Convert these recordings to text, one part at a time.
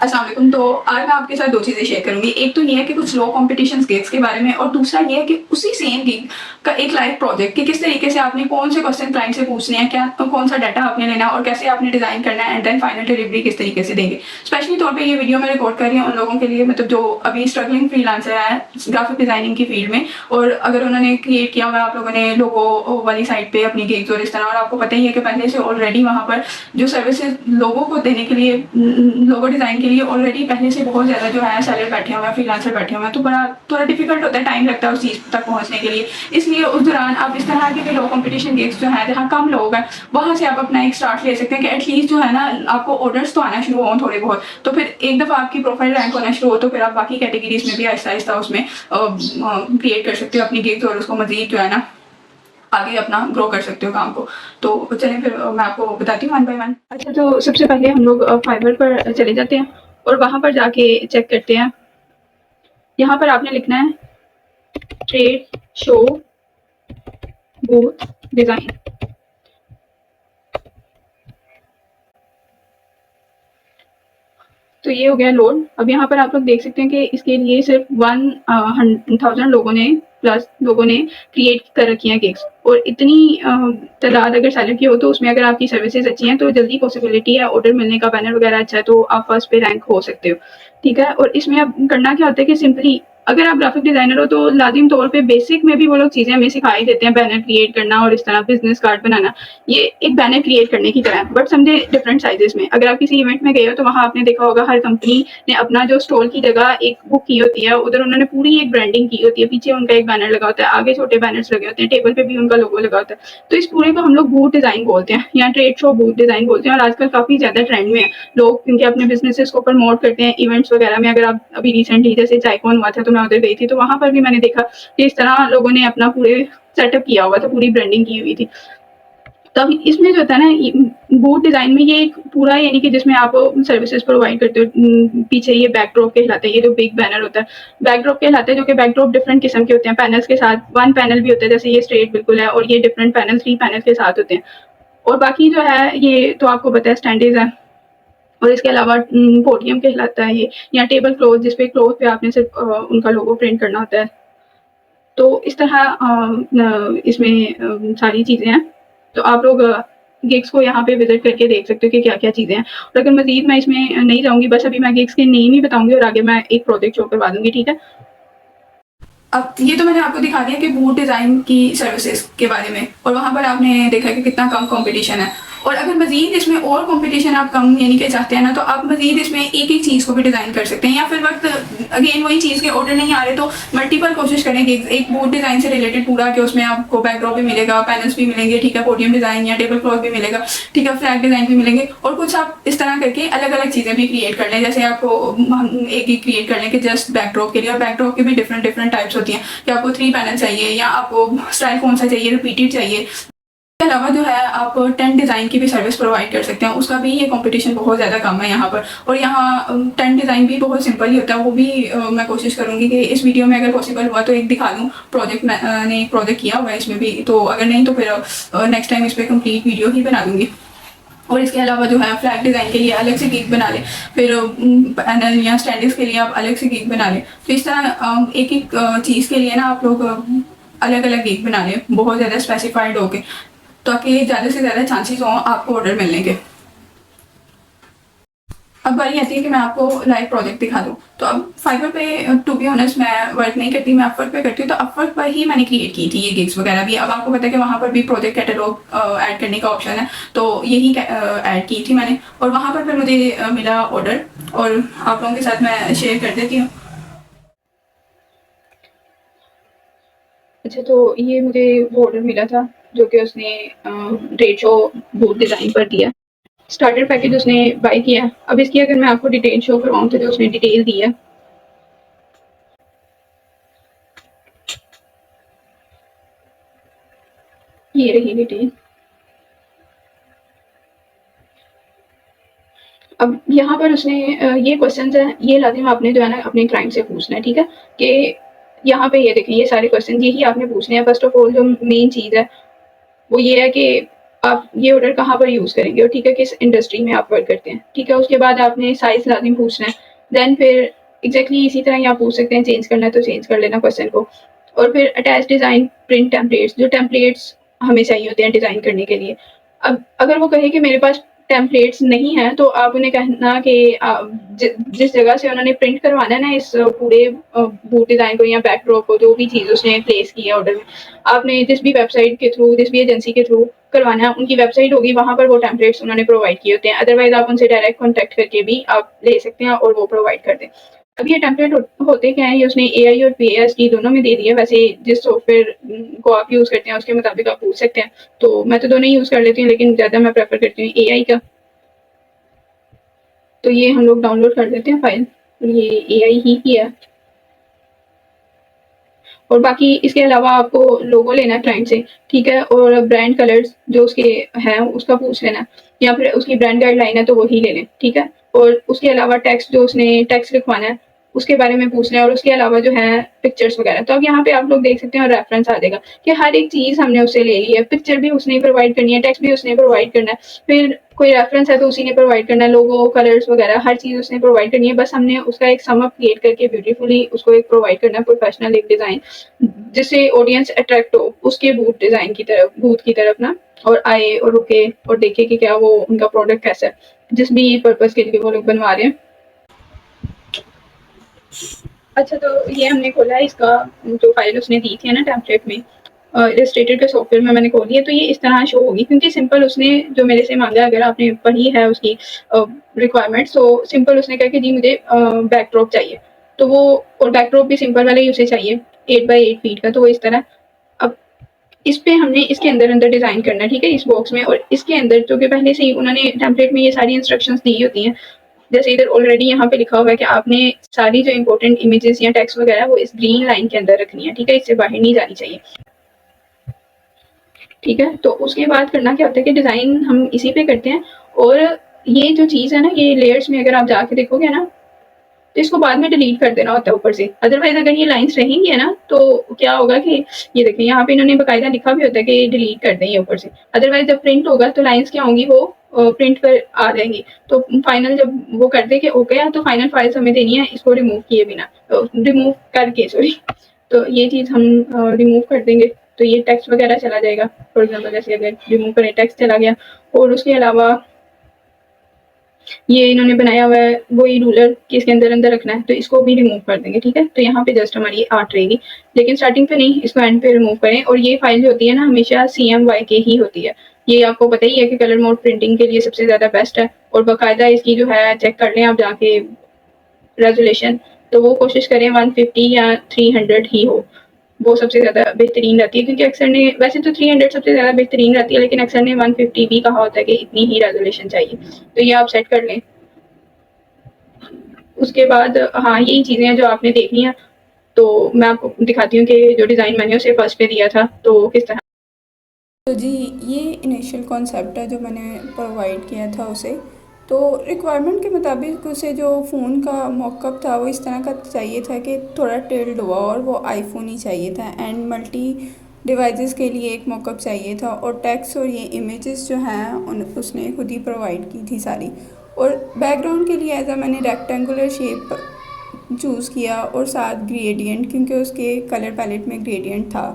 अस्सलाम वालेकुम। तो आज मैं आपके साथ 2 चीज़ें शेयर करूँगी। एक तो ये है कि कुछ लो कॉम्पिटिशन गिग्स के बारे में, और दूसरा ये है कि उसी सेम गिग का एक लाइव प्रोजेक्ट कि किस तरीके से आपने कौन से क्वेश्चन क्लाइंट से पूछने हैं, क्या कौन सा डाटा आपने लेना है और कैसे आपने डिज़ाइन करना है, एंड देन फाइनल डिलीवरी किस तरीके से देंगे। स्पेशली तौर पे ये वीडियो मैं रिकॉर्ड कर रही हूँ उन लोगों के लिए, मतलब जो अभी स्ट्रगलिंग फ्रीलांसर है ग्राफिक डिज़ाइनिंग की फील्ड में, और अगर उन्होंने क्रिएट किया हुआ है आप लोगों ने लोगो वाली साइट पे अपनी गिग्स और इस तरह, और आपको पता ही है कि पहले से ऑलरेडी वहाँ पर जो सर्विसेज लोगों को देने के लिए, लोगो डिज़ाइन के लिए ऑलरेडी पहले से बहुत ज़्यादा जो है सेलर बैठे हुए हैं, फ्रीलांसर बैठे हुए हैं, तो बड़ा थोड़ा डिफिकल्ट होता है, टाइम लगता है उस चीज़ तक पहुँचने के लिए। इसलिए उस दौरान आप इस तरह के लो कॉम्पिटिशन गिग्स जो है जहाँ कम लोग हैं वहाँ से आप अपना एक स्टार्ट ले सकते हैं कि एटलीस्ट जो है ना आपको ऑर्डर्स तो आना शुरू हो थोड़े बहुत, तो फिर एक दफ़ा आपकी प्रोफाइल रैंक होना शुरू हो तो फिर आप बाकी कैटेगरीज में भी आहिस्ता आहिस्ता उसमें क्रिएट कर सकते हो अपनी गिग्स, और उसको मजीद जो है ना आगे अपना ग्रो कर सकते हो काम को। तो चलिए फिर मैं आपको बताती हूँ वन बाय वन। अच्छा, तो सबसे पहले हम लोग फाइवर पर चले जाते हैं और वहाँ पर जाके चेक करते हैं। यहाँ पर आपने लिखना है ट्रेड शो बूथ डिज़ाइन। तो ये हो गया लोड। अब यहाँ पर आप लोग देख सकते हैं कि इसके लिए सिर्फ 1000 लोगों ने प्लस लोगों ने क्रिएट कर रखी हैं गिग्स, और इतनी तादाद अगर सेलर की हो तो उसमें अगर आपकी सर्विसेज अच्छी हैं तो जल्दी पॉसिबिलिटी है ऑर्डर मिलने का, बैनर वगैरह अच्छा है तो आप फर्स्ट पे रैंक हो सकते हो। ठीक है, और इसमें अब करना क्या होता है कि सिंपली अगर आप ग्राफिक डिजाइनर हो तो लाजिम तौर पे बेसिक में भी वो लोग चीज़ें हमें सिखाई देते हैं, बैनर क्रिएट करना और इस तरह बिजनेस कार्ड बनाना। ये एक बैनर क्रिएट करने की तरह है, बट समझे डिफरेंट साइजेस में। अगर आप किसी इवेंट में गए हो तो वहाँ आपने देखा होगा हर कंपनी ने अपना जो स्टॉल की जगह एक बुक की होती है, उधर उन्होंने पूरी एक ब्रांडिंग की होती है, पीछे उनका एक बैनर लगा होता है, आगे छोटे बैनर्स लगे होते हैं, टेबल पे भी उनका लोगो लगा होता है। तो इस पूरे को हम लोग बूथ डिजाइन बोलते हैं या ट्रेड शो बूथ डिजाइन बोलते हैं, और आजकल काफी ज्यादा ट्रेंड में है लोग, क्योंकि अपने बिजनेसेस को प्रमोट करते हैं इवेंट्स वगैरह में। अगर आप अभी रिसेंटली जैसे चाइकॉन हुआ था तो मैं उधर गई थी, तो वहां पर भी मैंने देखा कि इस तरह लोगों ने अपना पूरे सेटअप किया हुआ था, पूरी ब्रांडिंग की हुई थी। तो अब इसमें जो होता है ना बूथ डिजाइन में ये एक पूरा, यानी कि जिसमें आप सर्विसेज प्रोवाइड करते हो, पीछे ये बैकड्रॉप कहलाता है, ये जो बिग बैनर होता है बैकड्रॉप कहलाता है, जो कि बैकड्रॉप डिफरेंट किस्म के होते हैं, पैनल्स के साथ। वन पैनल भी होता है जैसे ये स्ट्रेट बिल्कुल है, और ये डिफरेंट पैनल 3 पैनल के साथ होते हैं। और बाकी जो है ये तो आपको पता है स्टैंडर्ड है, और इसके अलावा पोडियम कहलाता है ये, या टेबल क्लॉथ जिसपे क्लॉथ पे आपने सिर्फ उनका लोगो प्रिंट करना होता है। तो इस तरह इसमें सारी चीज़ें हैं। तो आप लोग गिग्स को यहाँ पे विजिट करके देख सकते हो कि क्या क्या चीज़ें हैं, और अगर मजीद मैं इसमें नहीं जाऊँगी, बस अभी मैं गिग्स के नेम ही बताऊँगी और आगे मैं एक प्रोजेक्ट शो करवा दूँगी। ठीक है, अब ये तो मैंने आपको दिखा दिया कि बूट डिज़ाइन की सर्विसेज के बारे में, और वहाँ पर आपने देखा कि कितना कम कंपटीशन है। और अगर मजीद इसमें और कंपटीशन आप कम यानी कि चाहते हैं ना, तो आप मजीद इसमें एक एक चीज़ को भी डिज़ाइन कर सकते हैं, या फिर वक्त अगेन वही चीज़ के ऑर्डर नहीं आ रहे तो मल्टीपल कोशिश करें कि एक बूट डिज़ाइन से रिलेटेड पूरा, कि उसमें आपको बैकड्रॉप भी मिलेगा, पैनल्स भी मिलेंगे, ठीक है, पोडियम डिज़ाइन या टेबल क्लॉथ भी मिलेगा, ठीक है, फ्लैग डिज़ाइन भी मिलेंगे, और कुछ आप इस तरह करके अलग अलग चीज़ें भी क्रिएट कर लें। जैसे आपको हम एक क्रिएट कर लें कि जस्ट बैकड्रॉप के लिए, और बैकड्रॉप के भी डिफरेंट डिफरेंट टाइप्स होती हैं कि आपको 3 पैनल चाहिए या आपको स्टाइल कौन सा चाहिए, रिपीटेड चाहिए। इसके अलावा जो है आप टेंट डिज़ाइन की भी सर्विस प्रोवाइड कर सकते हैं, उसका भी ये कंपटीशन बहुत ज़्यादा कम है यहाँ पर। और यहाँ टेंट डिज़ाइन भी बहुत सिंपल ही होता है, वो भी मैं कोशिश करूँगी कि इस वीडियो में अगर पॉसिबल हुआ तो एक दिखा दूँ। प्रोजेक्ट ने एक प्रोजेक्ट किया हुआ है इसमें भी, तो अगर नहीं तो फिर नेक्स्ट टाइम इस पर कंप्लीट वीडियो ही बना दूँगी। और इसके अलावा जो है फ्लैग डिज़ाइन के लिए अलग से गिग बना लें, फिर पैनल या स्टैंडर्ड्स के लिए आप अलग से गिग बना लें। तो इस तरह एक एक चीज़ के लिए ना आप लोग अलग अलग गिग बना लें, बहुत ज़्यादा स्पेसिफाइड होके, ताकि ज़्यादा से ज़्यादा चांसेस हों आपको ऑर्डर मिलने के। अब बारी आती है कि मैं आपको लाइव प्रोजेक्ट दिखा दूँ। तो अब फाइवर पे टू बी ऑनेस्ट मैं वर्क नहीं करती, मैं अपवर्क पे करती हूँ, तो अपवर्क पर ही मैंने क्रिएट की थी ये गिग्स वगैरह भी। अब आपको पता है कि वहाँ पर भी प्रोजेक्ट कैटलॉग ऐड करने का ऑप्शन है, तो यही ऐड की थी मैंने, और वहाँ पर फिर मुझे मिला ऑर्डर, और आप लोगों के साथ मैं शेयर कर देती हूँ। अच्छा, तो ये मुझे वो ऑर्डर मिला था जो कि उसने ट्रेड शो बूथ डिज़ाइन पर दिया। स्टार्टर पैकेज उसने बाय किया। अब इसकी अगर मैं आपको डिटेल शो करवाऊँ तो जो उसने डिटेल दी है, ये रही डिटेल। अब यहाँ पर उसने ये क्वेश्चंस हैं, ये लाजिम आपने जो है ना अपने क्लाइंट से पूछना है। ठीक है, कि यहाँ पे ये देखें, ये सारे क्वेश्चन यही आपने पूछने हैं। फर्स्ट ऑफ ऑल जो मेन चीज़ है वो ये है कि आप ये ऑर्डर कहाँ पर यूज़ करेंगे और ठीक है किस इंडस्ट्री में आप वर्क करते हैं, ठीक है। उसके बाद आपने साइज़ लाज़िम पूछना है, देन फिर एग्जैक्टली इसी तरह ही आप पूछ सकते हैं, चेंज करना है तो चेंज कर लेना क्वेश्चन को। और फिर अटैच डिज़ाइन प्रिंट टेम्पलेट्स, जो टेम्पलेट्स हमें चाहिए होते हैं डिज़ाइन करने के लिए। अब अगर वो कहे कि मेरे पास टेम्पलेट्स नहीं है तो आप उन्हें कहना कि जिस जगह से उन्होंने प्रिंट करवाना है ना इस पूरे बूट डिज़ाइन को या बैकड्रॉप को, जो भी चीज़ उसने प्लेस की है ऑर्डर में, आपने जिस भी वेबसाइट के थ्रू, जिस भी एजेंसी के थ्रू करवाना है, उनकी वेबसाइट होगी, वहाँ पर वो टेम्पलेट्स उन्होंने प्रोवाइड किए होते हैं। अदरवाइज आप उनसे डायरेक्ट कॉन्टैक्ट करके भी आप ले सकते हैं और वो प्रोवाइड कर दें। अब ये टेम्पलेट होते क्या है, ये उसने एआई और पीएएसडी दोनों में दे दिया। वैसे जिस सॉफ्टवेयर को आप यूज़ करते हैं उसके मुताबिक आप पूछ सकते हैं। तो मैं तो दोनों ही यूज़ कर लेती हूँ, लेकिन ज़्यादा मैं प्रेफर करती हूँ एआई का। तो ये हम लोग डाउनलोड कर देते हैं फाइल, ये एआई ही की है। और बाकी इसके अलावा आपको लोगो लेना है क्लाइंट से, ठीक है, और ब्रांड कलर्स जो उसके हैं उसका पूछ लेना है, या फिर उसकी ब्रांड गाइडलाइन है तो वही ले लें, ठीक है। और उसके अलावा टेक्स्ट, जो उसने टेक्स्ट लिखवाना है उसके बारे में पूछना है, और उसके अलावा जो है पिक्चर्स वगैरह। तो अब यहाँ पे आप लोग देख सकते हैं और रेफरेंस आ जाएगा कि हर एक चीज़ हमने उससे ले ली है, पिक्चर भी उसने प्रोवाइड करनी है, टेक्स्ट भी उसने प्रोवाइड करना है, फिर कोई रेफरेंस है तो उसी ने प्रोवाइड करना है, लोगो कलर्स वगैरह हर चीज़ उसने प्रोवाइड करनी है। बस हमने उसका एक सम अप क्रिएट करके ब्यूटीफुली उसको एक प्रोवाइड करना है, प्रोफेशनल एक डिज़ाइन, जिससे ऑडियंस अट्रैक्ट हो उसके बूट डिज़ाइन की तरफ, बूट की तरफ ना, और आए और रुके और देखे कि क्या वो उनका प्रोडक्ट कैसा है, जिस भी पर्पज़ के लिए वो लोग बनवा रहे हैं। अच्छा, तो ये हमने खोला है, इसका जो फाइल उसने दी थी ना टेम्पलेट में, इलस्ट्रेटेड के सॉफ्टवेयर में मैंने खोली है। तो ये इस तरह शो होगी, क्योंकि सिंपल उसने जो मेरे से मांगा, अगर आपने पढ़ी है उसकी रिक्वायरमेंट्स, तो सिंपल उसने कहा कि जी मुझे बैकड्रॉप चाहिए, तो वो, और बैकड्रॉप भी सिंपल वाले ही उसे चाहिए 8x8 फीट का, तो वो इस तरह। अब इस पे हमने इसके अंदर अंदर डिज़ाइन करना है, ठीक है, इस बॉक्स में। और इसके अंदर जो कि पहले से ही उन्होंने टेम्पलेट में ये सारी इंस्ट्रक्शंस दी होती हैं, जैसे इधर ऑलरेडी यहाँ पे लिखा हुआ है कि आपने सारी जो इंपॉर्टेंट इमेजेस या टेक्स्ट वगैरह वो इस ग्रीन लाइन के अंदर रखनी है, ठीक है, इससे बाहर नहीं जानी चाहिए, ठीक है। तो उसके बाद करना क्या होता है कि डिज़ाइन हम इसी पे करते हैं। और ये जो चीज़ है ना, ये लेयर्स में अगर आप जाके देखोगे ना, तो इसको बाद में डिलीट कर देना होता है ऊपर से। अदरवाइज अगर ये लाइंस रहेंगी है ना, तो क्या होगा कि ये देखिए यहाँ पे इन्होंने बाकायदा लिखा भी होता है कि डिलीट कर दें ये ऊपर से। अदरवाइज जब प्रिंट होगा तो लाइंस क्या होंगी, वो प्रिंट पर आ जाएंगी। तो फाइनल जब वो कर दे कि ओके है, तो फाइनल फाइल्स हमें देनी है इसको रिमूव किए बिना, रिमूव करके, सॉरी। तो ये चीज़ हम रिमूव कर देंगे, तो ये टेक्स्ट वगैरह चला जाएगा। फॉर एग्जाम्पल जैसे अगर रिमूव करें, टेक्स्ट चला गया। और उसके अलावा ये इन्होंने बनाया हुआ है वही रूलर कि इसके अंदर अंदर रखना है, तो इसको भी रिमूव कर देंगे, ठीक है। तो यहाँ पे जस्ट हमारी आर्ट रहेगी, लेकिन स्टार्टिंग पे नहीं, इसको एंड पे रिमूव करें। और ये फाइल जो होती है ना, हमेशा CMYK ही होती है। ये आपको पता ही है कि कलर मोड प्रिंटिंग के लिए सबसे ज़्यादा बेस्ट है। और बाकायदा इसकी जो है चेक कर लें आप जाके रेजोल्यूशन, तो वो कोशिश करें 150 या 300 ही हो, वो सबसे ज़्यादा बेहतरीन रहती है। क्योंकि अक्सर ने, वैसे तो 300 सबसे ज़्यादा बेहतरीन रहती है, लेकिन अक्सर ने 150 भी कहा होता है कि इतनी ही रेजोल्यूशन चाहिए। तो ये आप सेट कर लें। उसके बाद हाँ, यही चीज़ें हैं जो आपने देखनी है। तो मैं आपको दिखाती हूँ कि जो डिज़ाइन मैंने उसे फर्स्ट पे दिया था तो किस तरह। तो जी, ये इनिशियल कॉन्सेप्ट है जो मैंने प्रोवाइड किया था उसे। तो रिक्वायरमेंट के मुताबिक उसे जो फ़ोन का मॉकअप था वो इस तरह का चाहिए था कि थोड़ा टिल्ड हुआ, और वो आईफोन ही चाहिए था। एंड मल्टी डिवाइसेस के लिए एक मॉकअप चाहिए था। और टेक्स्ट और ये इमेजेस जो हैं उन उसने खुद ही प्रोवाइड की थी सारी। और बैकग्राउंड के लिए एज मैंने रेक्टेंगुलर शेप चूज़ किया, और साथ ग्रेडियंट, क्योंकि उसके कलर पैलेट में ग्रेडियंट था।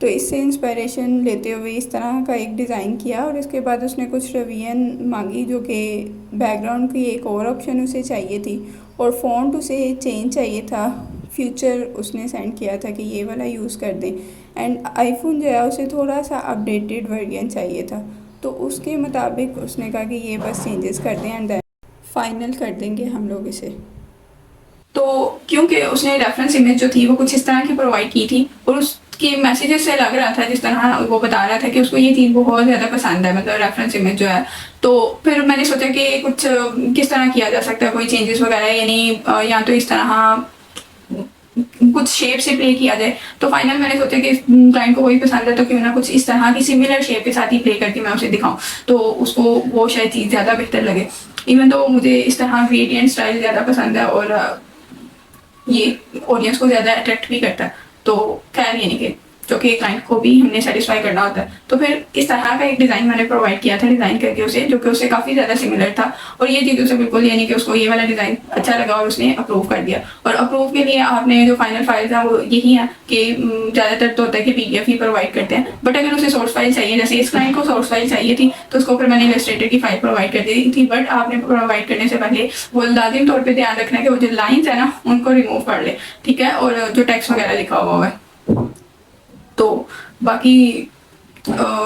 तो इससे इंस्पिरेशन लेते हुए इस तरह का एक डिज़ाइन किया। और इसके बाद उसने कुछ रिवीजन मांगी, जो कि बैकग्राउंड की एक और ऑप्शन उसे चाहिए थी, और फ़ॉन्ट उसे चेंज चाहिए था। फ्यूचर उसने सेंड किया था कि ये वाला यूज़ कर दें। एंड आईफोन जो है उसे थोड़ा सा अपडेटेड वर्जन चाहिए था। तो उसके मुताबिक उसने कहा कि ये बस चेंजेस कर दें एंड देन फाइनल कर देंगे हम लोग इसे। तो क्योंकि उसने रेफरेंस इमेज जो थी वो कुछ इस तरह की प्रोवाइड की थी, और उसके मैसेजेस से लग रहा था, जिस तरह वो बता रहा था कि उसको ये चीज़ बहुत ज़्यादा पसंद है, मतलब रेफरेंस इमेज जो है। तो फिर मैंने सोचा कि कुछ किस तरह किया जा सकता है, कोई चेंजेस वगैरह, यानी या तो इस तरह कुछ शेप से प्ले किया जाए। तो फाइनल मैंने सोचा कि क्लाइंट को वही पसंद है, तो क्यों ना कुछ इस तरह की सिमिलर शेप के साथ ही प्ले करके मैं उसे दिखाऊं, तो उसको वो शायद चीज़ ज़्यादा बेहतर लगे। इवन तो मुझे इस तरह ग्रेडियंट स्टाइल ज़्यादा पसंद है, और ये ऑडियंस को ज़्यादा अट्रैक्ट भी करता है। तो खैर, ये नहीं कि जो कि क्लाइंट को भी हमने सेटिस्फाई करना होता है। तो फिर इस तरह का एक डिज़ाइन मैंने प्रोवाइड किया था डिज़ाइन करके उसे, जो कि उससे काफ़ी ज़्यादा सिमिलर था। और ये चीज़ उसे बिल्कुल यानी कि उसको ये वाला डिज़ाइन अच्छा लगा और उसने अप्रूव कर दिया। और अप्रूव के लिए आपने जो फाइनल फाइल्स हैं वो यही है कि ज़्यादातर तो होता है कि PDF ही प्रोवाइड करते हैं, बट अगर उसे सोर्स फाइल चाहिए, जैसे इस क्लाइंट को सोर्स फाइल चाहिए थी तो उसको फिर मैंने इलस्ट्रेटर की फाइल प्रोवाइड कर दी थी। बट आपने प्रोवाइड करने से पहले वो लाजिम तौर पे ध्यान रखना है कि वो जो लाइंस है ना उनको रिमूव कर ले, ठीक है, और जो टेक्स्ट वगैरह लिखा हुआ है। तो बाकी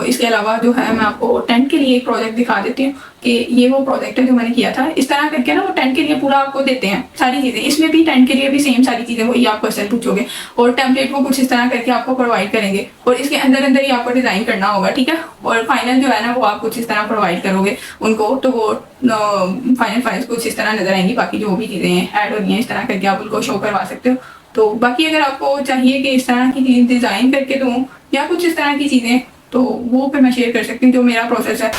इसके अलावा जो है मैं आपको टेंट के लिए एक प्रोजेक्ट दिखा देती हूँ कि ये वो प्रोजेक्ट है जो मैंने किया था। इस तरह करके ना वो टेंट के लिए पूरा आपको देते हैं सारी चीज़ें, इसमें भी टेंट के लिए भी सेम सारी चीज़ें वही आप क्वेश्चन पूछोगे और टेम्पलेट को कुछ इस तरह करके आपको प्रोवाइड करेंगे और इसके अंदर अंदर ही आपको डिज़ाइन करना होगा, ठीक है। और फाइनल जो है ना वो आप कुछ इस तरह प्रोवाइड करोगे उनको, तो वो फाइनल फाइल्स कुछ इस तरह नजर आएंगी। बाकी जो भी चीज़ें ऐड हो रही हैं इस तरह करके आप उनको शो करवा सकते हो। तो बाकी अगर आपको चाहिए कि इस तरह की चीज़ डिज़ाइन करके दूँ या कुछ इस तरह की चीज़ें, तो वो फिर मैं शेयर कर सकती हूँ जो मेरा प्रोसेस है।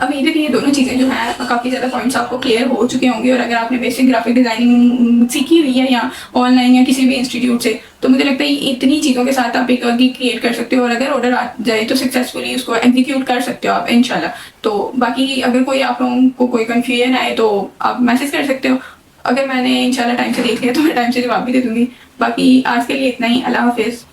उम्मीद है कि ये दोनों चीज़ें जो हैं काफ़ी ज़्यादा पॉइंट्स आपको क्लियर हो चुके होंगे। और अगर आपने बेसिक ग्राफिक डिज़ाइनिंग सीखी हुई है या ऑनलाइन या किसी भी इंस्टीट्यूट से, तो मुझे लगता है इतनी चीज़ों के साथ आप एक गिग क्रिएट कर सकते हो और अगर ऑर्डर आ जाए तो सक्सेसफुली उसको एग्जीक्यूट कर सकते हो आप इंशाल्लाह। तो बाकी अगर कोई आप लोगों को कोई कन्फ्यूजन आए तो आप मैसेज कर सकते हो। अगर मैंने इंशाल्लाह टाइम से देख लिया तो मैं टाइम से जवाब भी दे दूँगी। बाकी आज के लिए इतना ही। अल्लाह हाफिज़।